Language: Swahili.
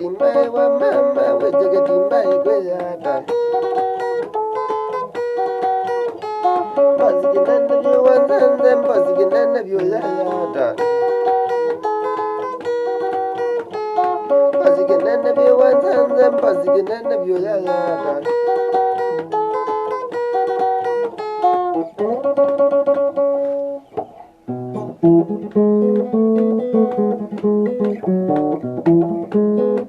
timai wa mama we jaga timai gwe yata. Bazikinana byo wanzanze bazikinana byo yata. Bazikinana byo wanzanze bazikinana byo yata. Thank you.